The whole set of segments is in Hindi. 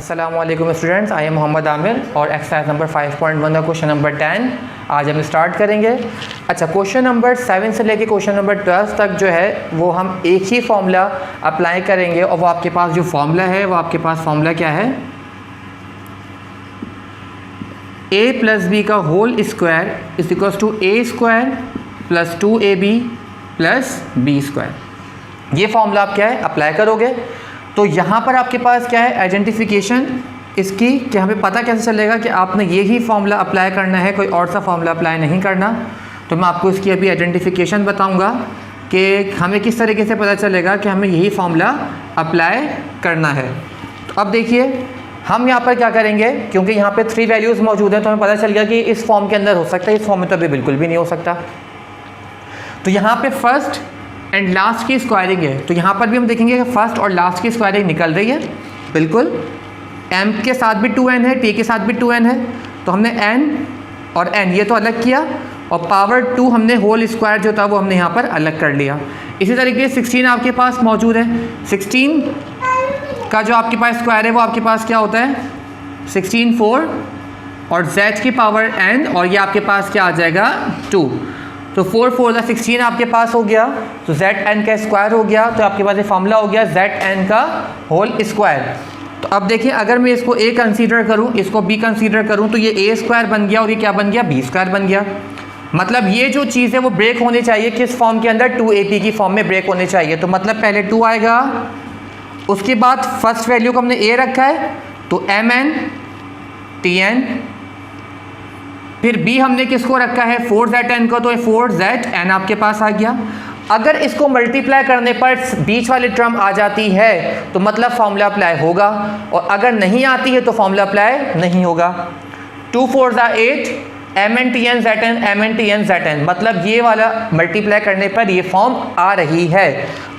अस्सलामुअलैकुम students, I am Mohammad Aamir और एक्सरसाइज नंबर 5.1 का क्वेश्चन नंबर 10 आज हम स्टार्ट करेंगे। अच्छा, क्वेश्चन नंबर 7 से लेके क्वेश्चन नंबर 12 तक जो है वो हम एक ही फॉर्मूला अप्लाई करेंगे और वो आपके पास जो फॉर्मूला है वो आपके पास फॉर्मूला क्या है, a प्लस बी का whole square is equals to a square plus 2ab plus b square. ये फॉर्मूला आप क्या है अप्लाई करोगे। तो यहाँ पर आपके पास क्या है आइडेंटिफिकेशन इसकी कि हमें पता कैसे चलेगा कि आपने यही फॉर्मूला अप्लाई करना है, कोई और सा फॉर्मूला अप्लाई नहीं करना। तो मैं आपको इसकी अभी आइडेंटिफिकेशन बताऊँगा कि हमें किस तरीके से पता चलेगा कि हमें यही फॉर्मूला अप्लाई करना है। तो अब देखिए हम यहाँ पर क्या करेंगे, क्योंकि यहाँ पे 3 वैल्यूज़ मौजूद हैं तो हमें पता चल गया कि इस फॉर्म के अंदर हो सकता है, इस फॉर्म में तो अभी बिल्कुल भी नहीं हो सकता। तो यहाँ पे फर्स्ट एंड लास्ट की स्क्वायरिंग है, तो यहाँ पर भी हम देखेंगे कि फर्स्ट और लास्ट की स्क्वायरिंग निकल रही है बिल्कुल। m के साथ भी 2n है, t के साथ भी 2n है, तो हमने n और n ये तो अलग किया और पावर 2 हमने होल स्क्वायर जो था वो हमने यहाँ पर अलग कर लिया। इसी तरीके से 16 आपके पास मौजूद है, 16 का जो आपके पास स्क्वायर है वो आपके पास क्या होता है 16 4 और z की पावर n और ये आपके पास क्या आ जाएगा 2। तो 4 4 16 आपके पास हो गया, तो zn का स्क्वायर हो गया, तो आपके पास ये फॉर्मूला हो गया zn का होल स्क्वायर। तो अब देखिए अगर मैं इसको a कंसीडर करूं, इसको b कंसीडर करूं, तो ये a स्क्वायर बन गया और ये क्या बन गया b स्क्वायर बन गया। मतलब ये जो चीज़ है वो ब्रेक होनी चाहिए किस फॉर्म के अंदर 2ab की फॉर्म में ब्रेक होनी चाहिए। तो मतलब पहले 2 आएगा, उसके बाद फर्स्ट वैल्यू को हमने a रखा है तो mn tn, फिर b हमने किसको रखा है 4zn को, तो 4zn आपके पास आ गया। अगर इसको मल्टीप्लाई करने पर बीच वाली टर्म आ जाती है तो मतलब फॉर्मूला अप्लाई होगा, और अगर नहीं आती है तो फॉर्मूला अप्लाई नहीं होगा। 2 4 8 mn tn zn mn tn zn, मतलब ये वाला मल्टीप्लाई करने पर ये फॉर्म आ रही है।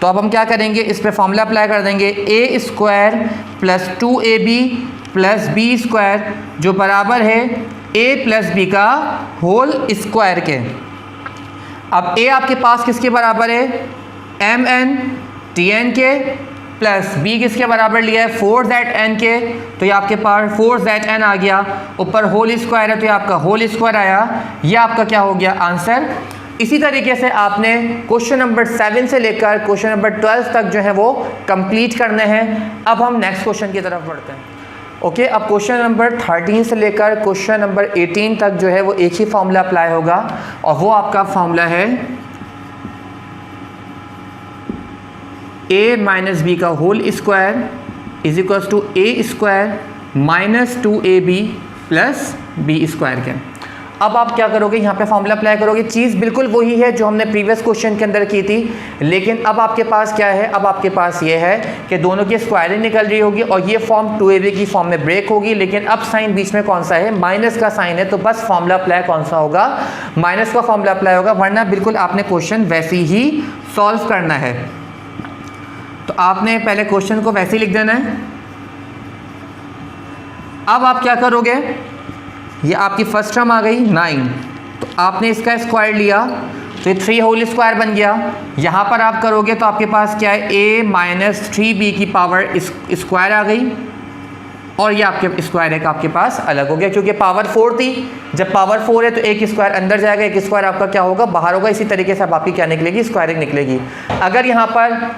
तो अब हम क्या करेंगे, इस पर फॉर्मूला अप्लाई कर देंगे a square plus 2ab plus b square जो बराबर है a प्लस बी का होल स्क्वायर के। अब a आपके पास किसके बराबर है mn tn के प्लस b किसके बराबर लिया है 4zn के, तो ये आपके पास 4zn आ गया, ऊपर होल स्क्वायर है तो ये आपका होल स्क्वायर आया, ये आपका क्या हो गया आंसर। इसी तरीके से आपने क्वेश्चन नंबर 7 से लेकर क्वेश्चन नंबर 12 तक जो है वो कंप्लीट करने हैं। अब हम नेक्स्ट क्वेश्चन की तरफ बढ़ते हैं। ओके, अब क्वेश्चन नंबर 13 से लेकर क्वेश्चन नंबर 18 तक जो है वो एक ही फॉर्मूला अप्लाई होगा और वो आपका फॉर्मूला है a माइनस बी का whole square is equals to a square minus 2ab plus b square के। अब आप क्या करोगे, यहाँ पे फॉर्मूला अप्लाई करोगे, चीज़ बिल्कुल वही है जो हमने प्रीवियस क्वेश्चन के अंदर की थी, लेकिन अब आपके पास क्या है, अब आपके पास ये है कि दोनों की स्क्वायरिंग निकल रही होगी और ये फॉर्म 2ab की फॉर्म में ब्रेक होगी, लेकिन अब साइन बीच में कौन सा है माइनस का साइन है, तो बस फॉर्मूला अप्लाई कौन सा होगा माइनस का फॉर्मूला अप्लाई होगा, वरना बिल्कुल आपने क्वेश्चन वैसे ही सॉल्व करना है। तो आपने पहले क्वेश्चन को वैसे ही लिख देना है। अब आप क्या करोगे, ये आपकी फर्स्ट टर्म आ गई 9, तो आपने इसका स्क्वायर लिया तो ये 3 होल स्क्वायर बन गया। यहाँ पर आप करोगे तो आपके पास क्या है a माइनस 3b की पावर स्क्वायर आ गई, और ये आपके स्क्वायर एक आपके पास अलग हो गया क्योंकि पावर 4 थी। जब पावर 4 है तो एक स्क्वायर अंदर जाएगा, एक स्क्वायर आपका क्या होगा बाहर होगा। इसी तरीके से अब आपकी क्या निकलेगी स्क्वायरिंग निकलेगी। अगर यहाँ पर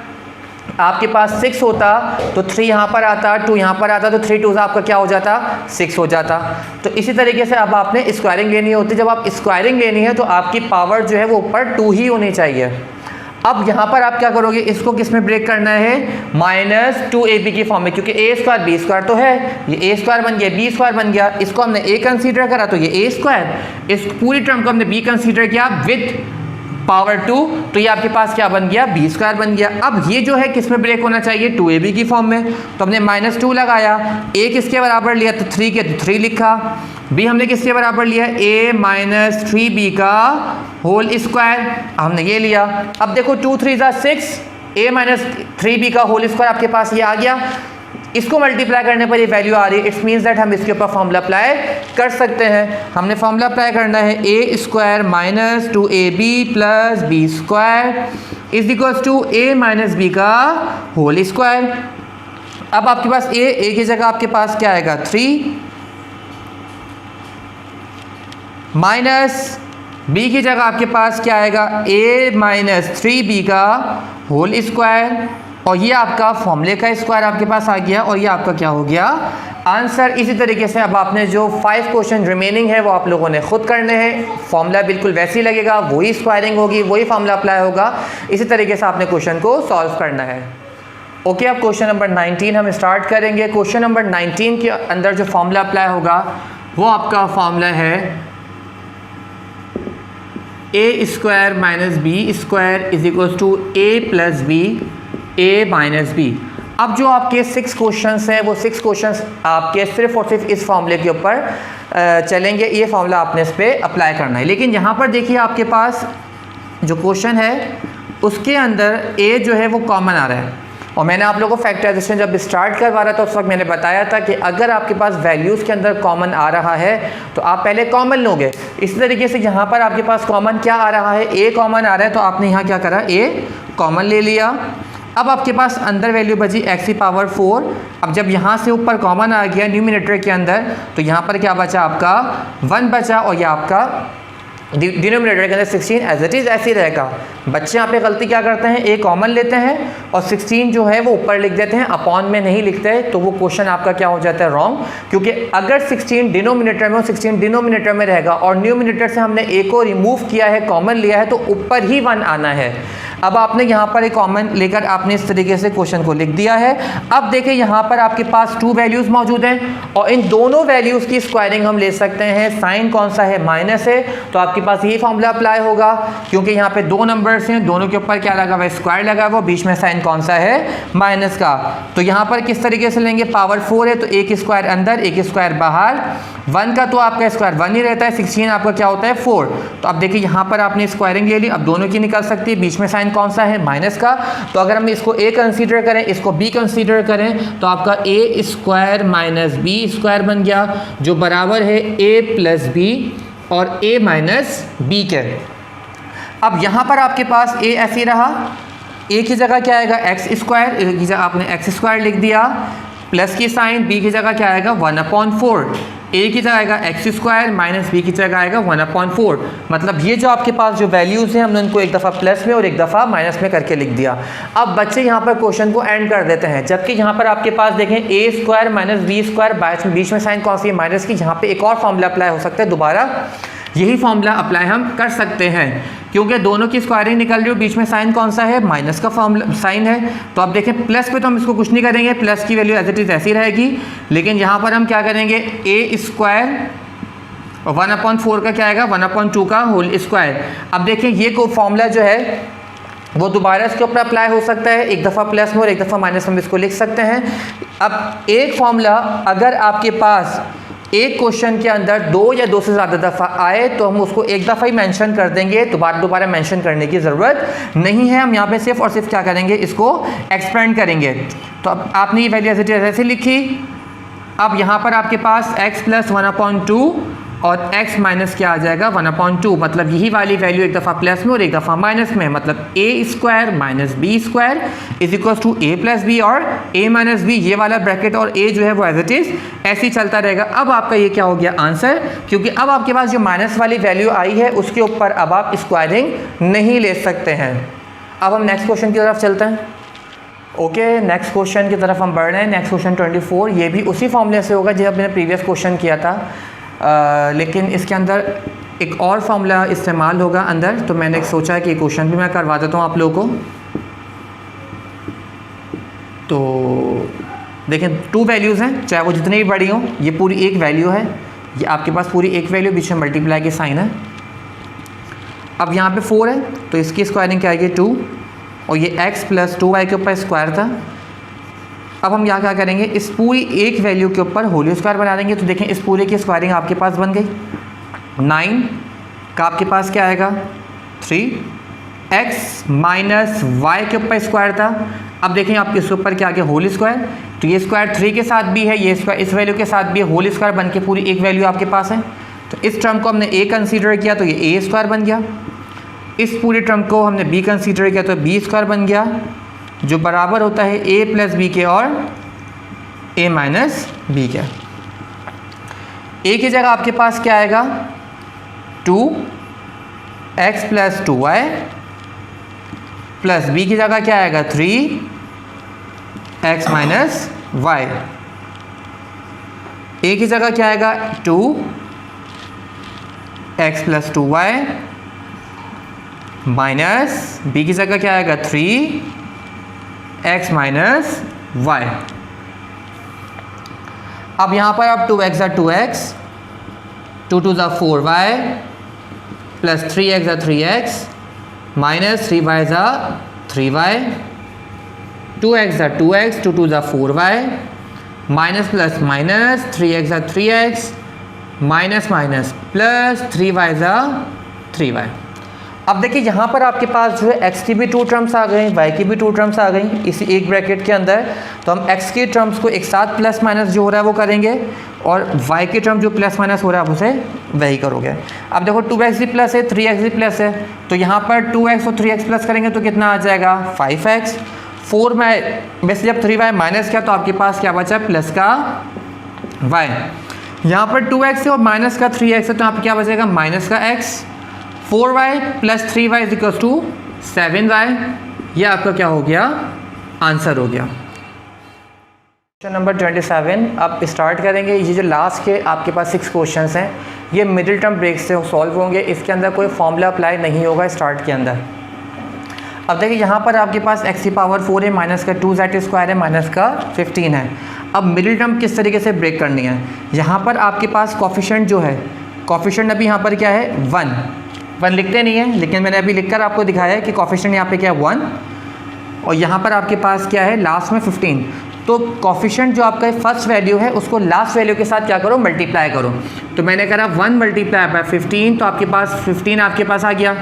आपके पास 6 होता तो 3 यहाँ पर आता, 2 यहाँ पर आता, तो 3 2 आपका क्या हो जाता 6 हो जाता। तो इसी तरीके से अब आपने स्क्वायरिंग लेनी होती है। जब आप स्क्वायरिंग लेनी है तो आपकी पावर जो है वो ऊपर 2 ही होनी चाहिए। अब यहाँ पर आप क्या करोगे, इसको किस में ब्रेक करना है माइनस 2ab की फॉर्म में, क्योंकि a स्क्वायर b स्क्वायर तो है, ये a स्क्वायर बन गया b स्क्वायर बन गया, इसको हमने a कंसीडर करा तो ये a स्क्वायर, इस पूरी टर्म को हमने b कंसीडर किया विथ पावर 2, तो ये आपके पास क्या बन गया b स्क्वायर बन गया। अब ये जो है किस में ब्रेक होना चाहिए 2ab की फॉर्म में, तो हमने माइनस 2 लगाया, a किसके बराबर लिया तो 3 के, तो 3 लिखा, b हमने किसके बराबर लिया a माइनस 3b का होल स्क्वायर, हमने ये लिया। अब देखो 2 3 6, a माइनस 3b का होल स्क्वायर आपके पास ये आ गया, इसको मल्टीप्लाई करने पर ये वैल्यू आ रही है, इट्स मीन्स दैट हम इसके ऊपर फॉर्मूला अप्लाई कर सकते हैं। हमने फॉर्मूला अप्लाई करना है a square minus 2ab plus b square is equals to a minus b का होल स्क्वायर। अब आपके पास ए की जगह आपके पास क्या आएगा 3 माइनस बी की जगह आपके पास क्या आएगा a माइनस 3b का होल स्क्वायर, और ये आपका फॉर्मूले का स्क्वायर आपके पास आ गया, और ये आपका क्या हो गया आंसर। इसी तरीके से अब आपने जो 5 क्वेश्चन रिमेनिंग है वो आप लोगों ने खुद करने हैं। फॉर्मूला बिल्कुल वैसे ही लगेगा, वही स्क्वायरिंग होगी, वही फॉर्मूला अप्लाई होगा। इसी तरीके से आपने क्वेश्चन को सॉल्व करना है। ओके, अब क्वेश्चन नंबर 19 हम स्टार्ट करेंगे। क्वेश्चन नंबर 19 के अंदर जो फॉर्मूला अप्लाई होगा वो आपका फॉर्मूला है A square minus B square is equals to A plus B A minus B. अब जो आपके 6 क्वेश्चंस हैं वो 6 क्वेश्चंस आपके सिर्फ और सिर्फ इस फॉर्मूले के ऊपर चलेंगे। ये फॉर्मूला आपने इस पर अप्लाई करना है। लेकिन यहाँ पर देखिए आपके पास जो क्वेश्चन है उसके अंदर ए जो है वो कॉमन आ रहा है, और मैंने आप लोगों को फैक्टराइजेशन जब स्टार्ट करवा रहा था उस वक्त मैंने बताया था कि अगर आपके पास वैल्यूज़ के अंदर कॉमन आ रहा है तो आप पहले कॉमन लोगे। इसी तरीके से यहाँ पर आपके पास कॉमन क्या आ रहा है, ए कॉमन आ रहा है, तो आपने यहाँ क्या करा ए कॉमन ले लिया। अब आपके पास अंदर वैल्यू बची x की पावर 4। अब जब यहाँ से ऊपर कॉमन आ गया न्यूमिनेटर के अंदर तो यहाँ पर क्या बचा आपका 1 बचा, और ये आपका डिनोमिनेटर के अंदर 16 एज इट इज़ ऐसे ही रहेगा। बच्चे यहाँ पे गलती क्या करते हैं, ए कॉमन लेते हैं और 16 जो है वो ऊपर लिख देते हैं, अपॉन में नहीं लिखते, तो वो क्वेश्चन आपका क्या हो जाता है रॉन्ग। क्योंकि अगर 16 डिनोमिनेटर में 16 डिनोमिनेटर में रहेगा और न्यूमिनेटर से हमने ए को रिमूव किया है, कॉमन लिया है, तो ऊपर ही 1 आना है। अब आपने यहाँ पर एक कॉमन लेकर आपने इस तरीके से क्वेश्चन को लिख दिया है। अब देखिए यहाँ पर आपके पास 2 वैल्यूज़ मौजूद हैं और इन दोनों वैल्यूज़ की स्क्वायरिंग हम ले सकते हैं। साइन कौन सा है, माइनस है, तो आपके पास यही फॉर्मूला अप्लाई होगा। क्योंकि यहाँ पे 2 नंबर्स हैं, दोनों के ऊपर क्या लगा हुआ है, स्क्वायर लगा हुआ, बीच में साइन कौन सा है, माइनस का। तो यहाँ पर किस तरीके से लेंगे, पावर 4 है तो एक स्क्वायर अंदर एक स्क्वायर बाहर, 1 का तो आपका स्क्वायर 1 ही रहता है, 16 आपका क्या होता है 4। तो अब देखिए यहाँ पर आपने स्क्वायरिंग ले ली, अब दोनों की निकल सकती है, बीच में साइन कौन सा है, माइनस का। तो अगर हम इसको a कंसीडर करें, इसको b कंसीडर करें, तो आपका a square minus b square बन गया, जो बराबर है a प्लस बी और a माइनस बी के। अब यहाँ पर आपके पास a ऐसे रहा, a की जगह क्या आएगा x स्क्वायर, की जगह आपने x स्क्वायर लिख दिया, प्लस की साइन, b की जगह क्या आएगा 1/4, a की जगह आएगा x स्क्वायर माइनस b की जगह आएगा 1/4। मतलब ये जो आपके पास जो वैल्यूज़ हैं हमने उनको एक दफ़ा प्लस में और एक दफ़ा माइनस में करके लिख दिया। अब बच्चे यहाँ पर क्वेश्चन को एंड कर देते हैं, जबकि यहाँ पर आपके पास देखें a square minus b square, बीच में साइन कौन सी है, माइनस की। यहाँ पे एक और फॉर्मूला अप्लाई हो सकता है, दोबारा यही फॉर्मूला अप्लाई हम कर सकते हैं, क्योंकि दोनों की स्क्वायरिंग निकल रही हो, बीच में साइन कौन सा है, माइनस का फॉर्मूला साइन है। तो अब देखें प्लस पे तो हम इसको कुछ नहीं करेंगे, प्लस की वैल्यू एज इट इज़ ऐसी रहेगी। लेकिन यहाँ पर हम क्या करेंगे, a स्क्वायर और 1/4 का क्या आएगा 1/2 का होल स्क्वायर। अब देखें ये को फॉर्मूला जो है वो दोबारा इसके ऊपर अप्लाई हो सकता है, एक दफ़ा प्लस में और एक दफ़ा माइनस में इसको लिख सकते हैं। अब एक फॉर्मूला अगर आपके पास एक क्वेश्चन के अंदर 2 या 2 से ज़्यादा दफ़ा आए तो हम उसको एक दफ़ा ही मेंशन कर देंगे, दोबारा मेंशन करने की ज़रूरत नहीं है। हम यहाँ पे सिर्फ और सिर्फ क्या करेंगे, इसको एक्सपेंड करेंगे। तो अब आपने ये वैल्यू ऐसे लिखी। अब यहाँ पर आपके पास x प्लस 1/2 और x माइनस क्या आ जाएगा 1/2, मतलब यही वाली वैल्यू एक दफ़ा प्लस में और एक दफ़ा माइनस में, मतलब a square minus B square is equal to a plus B और a माइनस बी, ये वाला ब्रैकेट और a जो है वो एज इट इज़ ऐसे ही चलता रहेगा। अब आपका ये क्या हो गया आंसर, क्योंकि अब आपके पास जो माइनस वाली वैल्यू आई है उसके ऊपर अब आप स्क्वायरिंग नहीं ले सकते हैं। अब हम नेक्स्ट क्वेश्चन की तरफ चलते हैं। ओके, नेक्स्ट क्वेश्चन की तरफ हम बढ़ रहे हैं। नेक्स्ट क्वेश्चन 24, ये भी उसी फॉर्मूले से होगा जब मैंने प्रीवियस क्वेश्चन किया था, लेकिन इसके अंदर एक और फार्मूला इस्तेमाल होगा अंदर, तो मैंने सोचा कि क्वेश्चन भी मैं करवा देता हूँ आप लोगों को। तो देखें 2 वैल्यूज़ हैं, चाहे वो जितनी भी बड़ी हों, ये पूरी एक वैल्यू है, ये आपके पास पूरी एक वैल्यू, बीच में मल्टीप्लाई के साइन है। अब यहाँ पे 4 है तो इसकी स्क्वायरिंग क्या आएगी 2, और ये x प्लस 2y के ऊपर स्क्वायर था। अब हम यहाँ क्या करेंगे, इस पूरी एक वैल्यू के ऊपर होल स्क्वायर बना देंगे। तो देखें इस पूरे की स्क्वायरिंग आपके पास बन गई, 9 का आपके पास क्या आएगा 3x माइनस y के ऊपर स्क्वायर था। अब देखें आपके इसके ऊपर क्या आ गया होल स्क्वायर, तो ये स्क्वायर 3 के साथ भी है, ये स्क्वायर इस वैल्यू के साथ भी है, होल स्क्वायर बन के पूरी एक वैल्यू आपके पास है। तो इस टर्म को हमने a कंसीडर किया तो ये a स्क्वायर बन गया, इस पूरे टर्म को हमने b कंसीडर किया तो b स्क्वायर बन गया, जो बराबर होता है a प्लस बी के और a माइनस बी क्या है। a की जगह आपके पास क्या आएगा 2x plus 2y plus b की जगह क्या आएगा 3x माइनस y। a की जगह क्या आएगा 2x plus 2y minus b की जगह क्या आएगा 3x माइनस y। अब यहाँ पर आप 2x ज़ा 2x 2 2 ज़ा 4y प्लस 3x ज़ा 3x माइनस 3y ज़ा 3y 2x ज़ा 2x 2 2 ज़ा 4y minus plus minus 3x ज़ा 3x minus minus plus 3y ज़ा 3y। अब देखिए यहाँ पर आपके पास जो है x की भी 2 टर्म्स आ गई, y की भी 2 टर्म्स आ गई इसी एक ब्रैकेट के अंदर। तो हम x की टर्म्स को एक साथ प्लस माइनस जो हो रहा है वो करेंगे और y की टर्म जो प्लस माइनस हो रहा है आप उसे वही करोगे। अब देखो 2x भी प्लस है 3x भी प्लस है, तो यहाँ पर 2x और 3x प्लस करेंगे तो कितना आ जाएगा 5x। 4 में से जब 3y माइनस किया तो आपके पास क्या बचा प्लस का y। यहाँ पर 2x है और माइनस का 3x है तो यहाँ पर क्या बचेगा माइनस का x। 4y plus 3y is equal to 7y। ये आपका क्या हो गया आंसर हो गया। क्वेश्चन नंबर 27 अब स्टार्ट करेंगे। ये जो लास्ट के आपके पास 6 क्वेश्चंस हैं ये मिडिल टर्म ब्रेक से सॉल्व होंगे, इसके अंदर कोई फॉर्मूला अप्लाई नहीं होगा स्टार्ट के अंदर। अब देखिए यहाँ पर आपके पास x की पावर 4 है माइनस का 2z स्क्वायर है माइनस का 15 है। अब मिडिल टर्म किस तरीके से ब्रेक करनी है, यहाँ पर आपके पास कोफिशिएंट जो है कोफिशिएंट अभी यहाँ पर क्या है 1 लिखते नहीं है, लेकिन मैंने अभी लिखकर आपको दिखाया है कि कोफिशिएंट यहाँ पे क्या है 1 और यहाँ पर आपके पास क्या है लास्ट में 15। तो कोफिशिएंट जो आपका फर्स्ट वैल्यू है उसको लास्ट वैल्यू के साथ क्या करो मल्टीप्लाई करो। तो मैंने करा 1 मल्टीप्लाई बाय 15 तो आपके पास 15 आपके पास आ गया।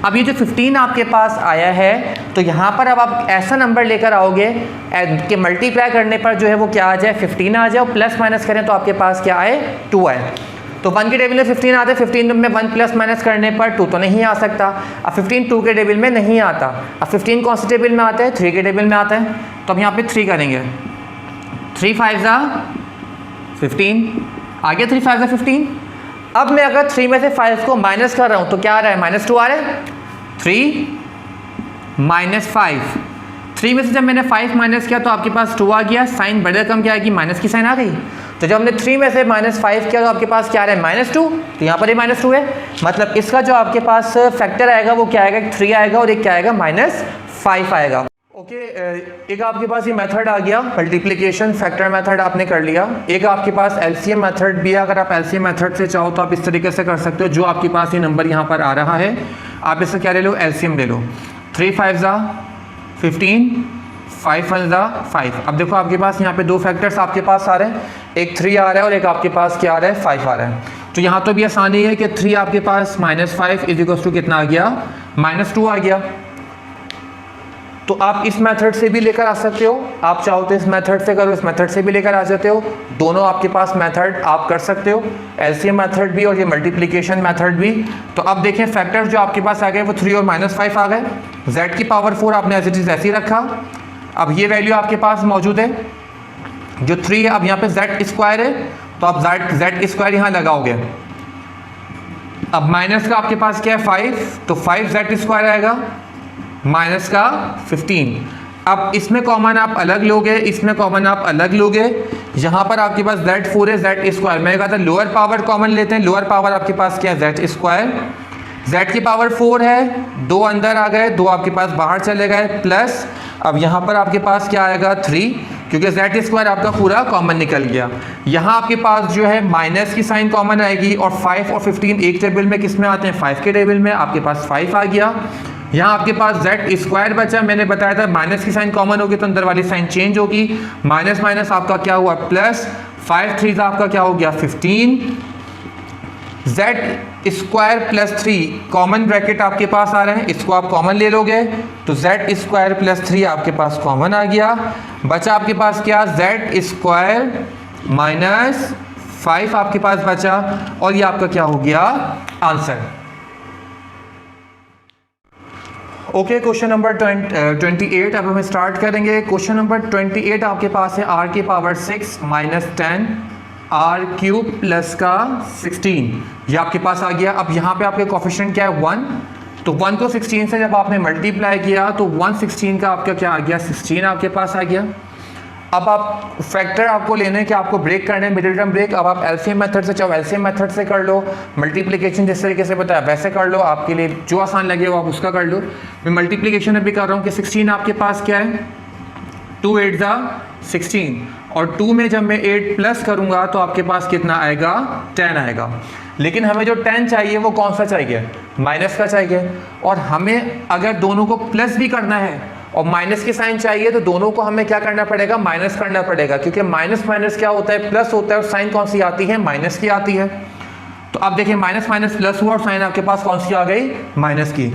अब ये जो 15 आपके पास आया है तो यहाँ पर अब आप ऐसा नंबर लेकर आओगे कि मल्टीप्लाई करने पर जो है वो क्या आ जाए 15 आ जाए और प्लस माइनस करें तो आपके पास क्या आए 2 आए। तो 1 के टेबल में 15 आते हैं, 15 में 1 प्लस माइनस करने पर 2 तो नहीं आ सकता। अब 15 2 के टेबल में नहीं आता। अब 15 कौन से टेबल में आता है 3 के टेबल में आता है। तो अब यहाँ पे 3 करेंगे 3 5 ज़ा 15 आ गया 3 5 ज़ा 15। अब मैं अगर 3 में से 5 को माइनस कर रहा हूँ तो क्या आ रहा है -2 आ रहा है। 3 माइनस 5 3 में से जब मैंने 5 माइनस किया तो आपके पास 2 आ गया। साइन बड़े कम क्या आएगी माइनस की साइन आ गई। तो जब हमने 3 में से -5 किया तो आपके पास क्या आ रहा है -2। तो यहाँ पर ही -2 है, मतलब इसका जो आपके पास फैक्टर आएगा वो क्या आएगा 3 आएगा और एक क्या आएगा -5 आएगा। ओके, एक आपके पास ये मेथड आ गया मल्टीप्लिकेशन फैक्टर मेथड आपने कर लिया। एक आपके पास एलसीएम मेथड भी है। अगर आप एलसीएम मेथड से चाहो तो आप इस तरीके से कर सकते हो। जो आपके पास ये नंबर यहाँ पर आ रहा है आप इससे क्या ले लो एलसीएम ले लो। 3 5 ज़ा 15 5 1 ज़ा 5। अब देखो आपके पास यहाँ पे 2 फैक्टर्स आपके पास आ रहे हैं, एक 3 आ रहा है और एक आपके पास क्या आ रहा है 5 आ रहा है। तो यहाँ तो भी आसानी है कि 3 आपके पास -5 इज इक्वल टू कितना आ गया -2 आ गया। तो आप इस मेथड से भी लेकर आ सकते हो, आप चाहो तो इस मेथड से करो, इस मेथड से भी लेकर आ सकते हो। दोनों आपके पास मेथड आप कर सकते हो, एलसीएम मेथड भी और ये मल्टीप्लिकेशन मेथड भी। तो अब देखें फैक्टर्स जो आपके पास आ गए वो 3 और -5 आ गए। z की पावर 4 आपने एज इट इज ऐसे ही रखा। अब ये वैल्यू आपके पास मौजूद है जो 3 है। अब यहाँ पे z स्क्वायर है तो आप z स्क्वायर यहाँ लगाओगे। अब माइनस का आपके पास क्या है 5, तो 5z स्क्वायर आएगा माइनस का 15। अब इसमें कॉमन आप अलग लोगे, इसमें कॉमन आप अलग लोगे। यहाँ पर आपके पास z4 है z स्क्वायर। मैंने कहा था लोअर पावर कॉमन लेते हैं, लोअर पावर आपके पास क्या है z स्क्वायर। z की पावर 4 है, 2 अंदर आ गए, 2 आपके पास बाहर चले गए, प्लस अब यहाँ पर आपके पास क्या आएगा 3 क्योंकि z स्क्वायर आपका पूरा कॉमन निकल गया। यहाँ आपके पास जो है माइनस की साइन कॉमन आएगी और 5 और 15 एक टेबल में किस में आते हैं 5 के टेबल में, आपके पास 5 आ गया। यहाँ आपके पास z स्क्वायर बचा, मैंने बताया था माइनस की साइन कॉमन होगी तो अंदर वाली साइन चेंज होगी। माइनस माइनस आपका क्या हुआ प्लस, 5 3 आपका क्या हो गया 15। z square plus 3 common bracket आपके पास आ रहे हैं, इसको आप कॉमन ले लोगे तो z स्क्वायर प्लस 3 आपके पास कॉमन आ गया। बचा आपके पास क्या z स्क्वायर माइनस 5 आपके पास बचा और ये आपका क्या हो गया आंसर। ओके, क्वेश्चन नंबर 28 अब हम स्टार्ट करेंगे। क्वेश्चन नंबर 28 आपके पास है r की power 6 minus 10 r cube plus का 16, ये आपके पास आ गया। अब यहाँ पे आपके कोफिशिएंट क्या है 1, तो 1 को 16 से जब आपने मल्टीप्लाई किया तो 116 का आपका क्या आ गया 16 आपके पास आ गया। अब आप फैक्टर आपको लेने हैं कि आपको ब्रेक करने हैं, मिडिल टर्म ब्रेक। अब आप एलसीएम मेथड से, चाहे एलसीएम मेथड से कर लो, मल्टीप्लिकेशन जिस तरीके से बताया वैसे कर लो, आपके लिए जो आसान लगे वो आप उसका कर लो। मैं मल्टीप्लिकेशन अभी कर रहा हूँ कि 16 आपके पास क्या है 2 8 ज़ा 16, और 2 में जब मैं 8 प्लस करूँगा तो आपके पास कितना आएगा 10 आएगा। लेकिन हमें जो 10 चाहिए वो कौन सा चाहिए, माइनस का चाहिए। और हमें अगर दोनों को प्लस भी करना है और माइनस की साइन चाहिए तो दोनों को हमें क्या करना पड़ेगा, माइनस करना पड़ेगा, क्योंकि माइनस माइनस क्या होता है प्लस होता है, और साइन कौन सी आती है, माइनस की आती है। तो अब देखिए माइनस माइनस प्लस हुआ और साइन आपके पास कौन सी आ गई, माइनस की।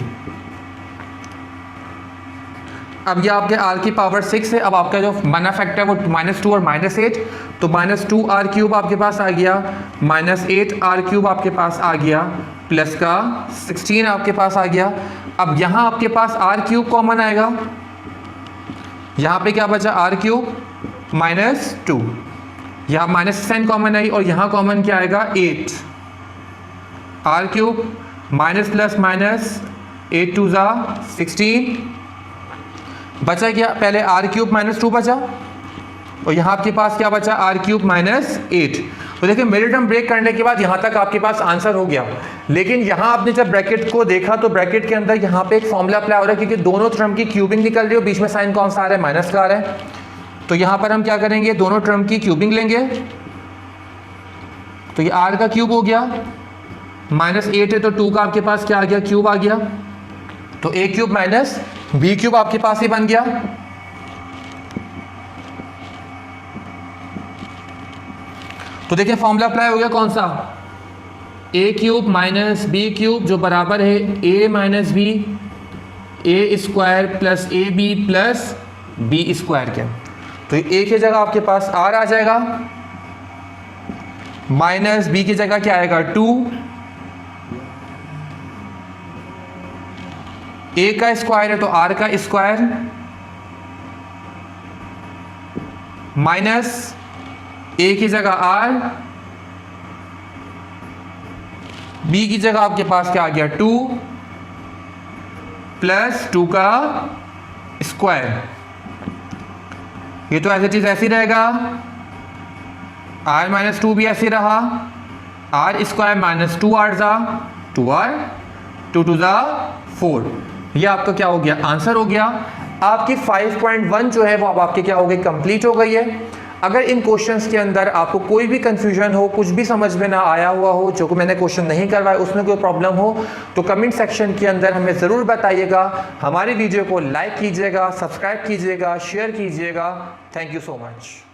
अब ये आपके r की पावर 6 है। अब आपका जो बना फैक्टर है वो -2 और -8, तो -2 r क्यूब आपके पास आ गया, -8 r क्यूब आपके पास आ गया, प्लस का 16 आपके पास आ गया। अब यहाँ आपके पास r क्यूब कॉमन आएगा, यहाँ पे क्या बचा r क्यूब -2, यहाँ माइनस साइन कॉमन आई और यहाँ कॉमन क्या आएगा 8, r cube minus plus minus 8 2 ज़ा 16, बचा क्या पहले r क्यूब -2 बचा, और यहाँ आपके पास क्या बचा r क्यूब -8। तो देखिए मिडिल टर्म ब्रेक करने के बाद यहाँ तक आपके पास आंसर हो गया। लेकिन यहाँ आपने जब ब्रैकेट को देखा तो ब्रैकेट के अंदर यहाँ पे एक फॉर्मूला अप्लाई हो रहा है, क्योंकि दोनों टर्म की क्यूबिंग निकल रही है, बीच में साइन कौन सा आ रहा है, माइनस का आ रहा है। तो यहाँ पर हम क्या करेंगे, दोनों टर्म की क्यूबिंग लेंगे। तो ये r का क्यूब हो गया, -8 है तो 2 का आपके पास क्या आ गया, क्यूब आ गया, तो a cube minus b cube आपके पास ही बन गया। तो देखिए फॉर्मूला अप्लाई हो गया कौन सा, a cube minus b cube जो बराबर है a minus b, a square plus A B plus B square के। तो a की जगह आपके पास r आ जाएगा, माइनस b की जगह क्या आएगा 2, a का स्क्वायर है तो r का स्क्वायर, माइनस a की जगह r, b की जगह आपके पास क्या आ गया 2 प्लस 2 का स्क्वायर। ये तो एज इट इज ऐसे ही रहेगा, r माइनस 2 भी ऐसे रहा, r स्क्वायर माइनस 2 r ज़ा 2r 2 2 ज़ा 4। ये आपका क्या हो गया, आंसर हो गया। आपकी 5.1 जो है वो अब आपके क्या हो गई, कंप्लीट हो गई है। अगर इन क्वेश्चंस के अंदर आपको कोई भी कंफ्यूजन हो, कुछ भी समझ में ना आया हुआ हो, जो मैंने क्वेश्चन नहीं करवाया उसमें कोई प्रॉब्लम हो, तो कमेंट सेक्शन के अंदर हमें ज़रूर बताइएगा। हमारी वीडियो को लाइक कीजिएगा, सब्सक्राइब कीजिएगा, शेयर कीजिएगा। Thank you so much.